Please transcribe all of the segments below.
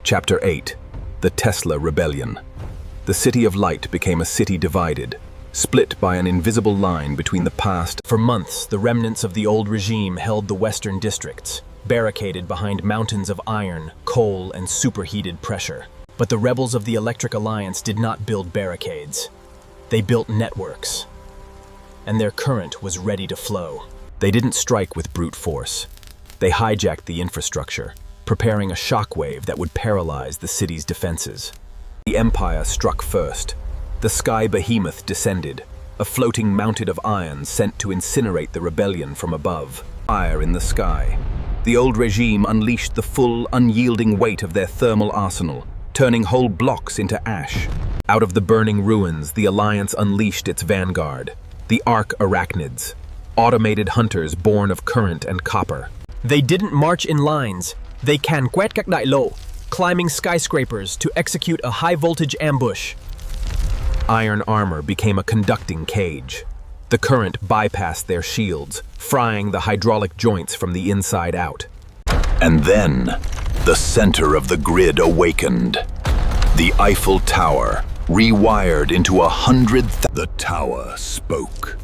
Chapter 8. The Tesla Rebellion. The City of Light became a city divided, split by an invisible line between the past. For months, the remnants of the old regime held the western districts, barricaded behind mountains of iron, coal, and superheated pressure. But the rebels of the Electric Alliance did not build barricades. They built networks, and their current was ready to flow. They didn't strike with brute force. They hijacked the infrastructure, preparing a shockwave that would paralyze the city's defenses. The Empire struck first. The Sky-Behemoth descended, a floating mountain of iron sent to incinerate the rebellion from above. Fire in the sky. The old regime unleashed the full, unyielding weight of their thermal arsenal, turning whole blocks into ash. Out of the burning ruins, the Alliance unleashed its vanguard, the Arc-Arachnids, automated hunters born of current and copper. They didn't march in lines. They can quét các đại lộ, climbing skyscrapers to execute a high-voltage ambush. Iron armor became a conducting cage. The current bypassed their shields, frying the hydraulic joints from the inside out. And then, the center of the grid awakened. The Eiffel Tower, rewired into 100,000. The tower spoke.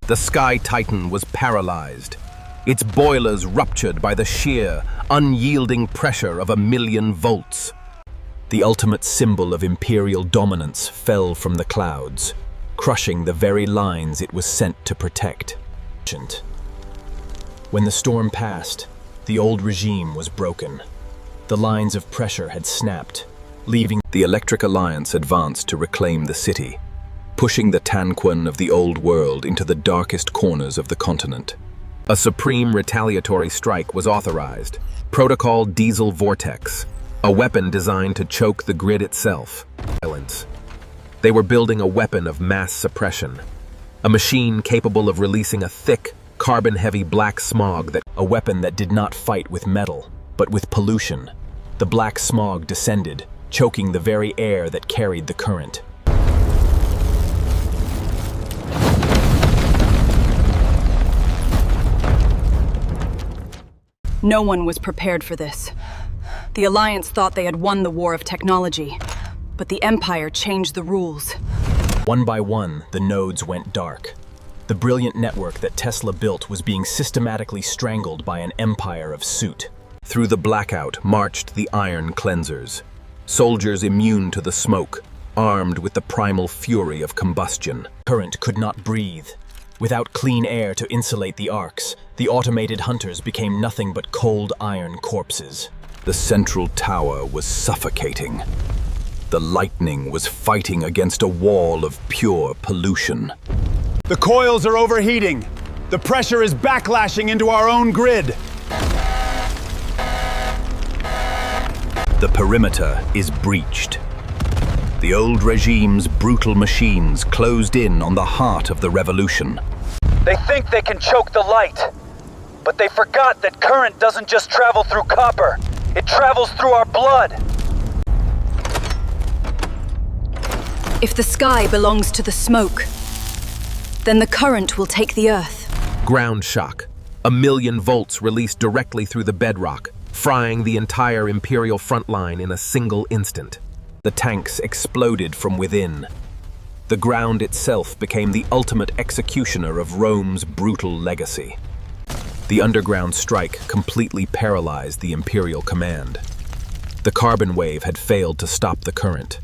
The Sky-Titan was paralyzed, its boilers ruptured by the sheer, unyielding pressure of 1,000,000 volts. The ultimate symbol of imperial dominance fell from the clouds, crushing the very lines it was sent to protect. When the storm passed, the old regime was broken. The lines of pressure had snapped, leaving the Electric Alliance advanced to reclaim the city, pushing the Tanquan of the old world into the darkest corners of the continent. A supreme retaliatory strike was authorized, Protocol Diesel-Vortex, a weapon designed to choke the grid itself. They were building a weapon of mass suppression, a machine capable of releasing a thick, carbon-heavy black smog, a weapon that did not fight with metal, but with pollution. The black smog descended, choking the very air that carried the current. No one was prepared for this. The Alliance thought they had won the war of technology, but the Empire changed the rules. One by one, the nodes went dark. The brilliant network that Tesla built was being systematically strangled by an empire of soot. Through the blackout marched the iron cleansers, soldiers immune to the smoke, armed with the primal fury of combustion. Current could not breathe. Without clean air to insulate the arcs, the automated hunters became nothing but cold iron corpses. The central tower was suffocating. The lightning was fighting against a wall of pure pollution. The coils are overheating. The pressure is backlashing into our own grid. The perimeter is breached. The old regime's brutal machines closed in on the heart of the revolution. They think they can choke the light, but they forgot that current doesn't just travel through copper. It travels through our blood. If the sky belongs to the smoke, then the current will take the earth. Ground shock. 1,000,000 volts released directly through the bedrock, frying the entire Imperial front line in a single instant. The tanks exploded from within. The ground itself became the ultimate executioner of Rome's brutal legacy. The underground strike completely paralyzed the Imperial command. The carbon wave had failed to stop the current.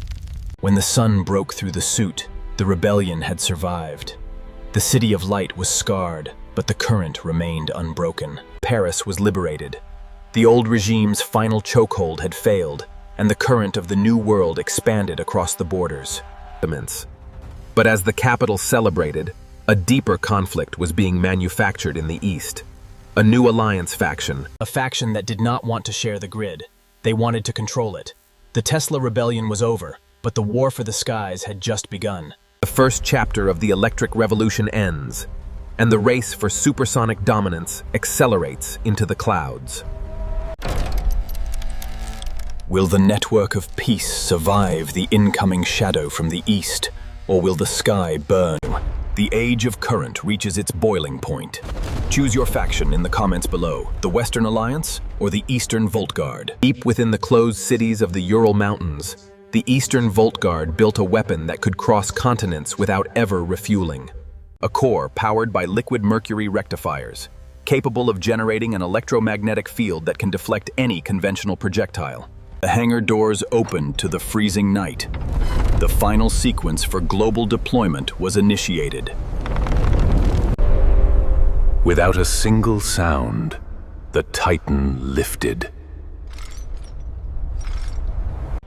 When the sun broke through the soot, the rebellion had survived. The City of Light was scarred, but the current remained unbroken. Paris was liberated. The old regime's final chokehold had failed, and the current of the new world expanded across the borders. But as the capital celebrated, a deeper conflict was being manufactured in the east. A new alliance faction. A faction that did not want to share the grid. They wanted to control it. The Tesla rebellion was over, but the war for the skies had just begun. The first chapter of the electric revolution ends, and the race for supersonic dominance accelerates into the clouds. Will the network of peace survive the incoming shadow from the east, or will the sky burn? The age of current reaches its boiling point. Choose your faction in the comments below, the Western Alliance or the Eastern Volt Guard. Deep within the closed cities of the Ural Mountains, the Eastern Volt Guard built a weapon that could cross continents without ever refueling. A core powered by liquid mercury rectifiers, capable of generating an electromagnetic field that can deflect any conventional projectile. The hangar doors opened to the freezing night. The final sequence for global deployment was initiated. Without a single sound, the Titan lifted.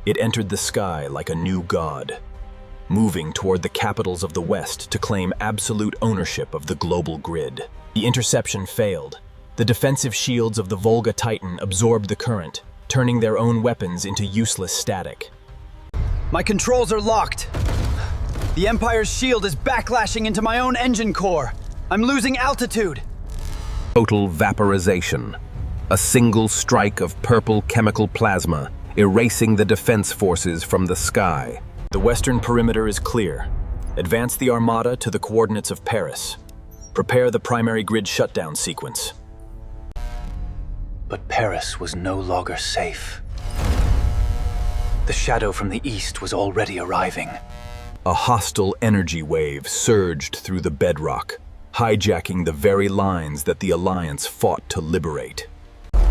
It entered the sky like a new god, moving toward the capitals of the West to claim absolute ownership of the global grid. The interception failed. The defensive shields of the Volga-Titan absorbed the current, turning their own weapons into useless static. My controls are locked. The Empire's shield is backlashing into my own engine core. I'm losing altitude. Total vaporization. A single strike of purple chemical plasma, erasing the defense forces from the sky. The western perimeter is clear. Advance the Armada to the coordinates of Paris. Prepare the primary grid shutdown sequence. But Paris was no longer safe. The shadow from the east was already arriving. A hostile energy wave surged through the bedrock, hijacking the very lines that the Alliance fought to liberate.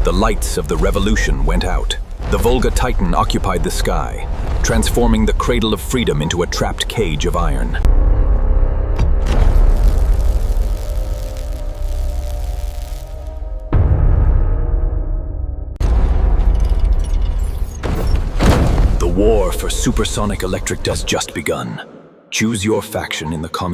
The lights of the revolution went out. The Volga-Titan occupied the sky, transforming the cradle of freedom into a trapped cage of iron. The war for supersonic electric has just begun. Choose your faction in the comments.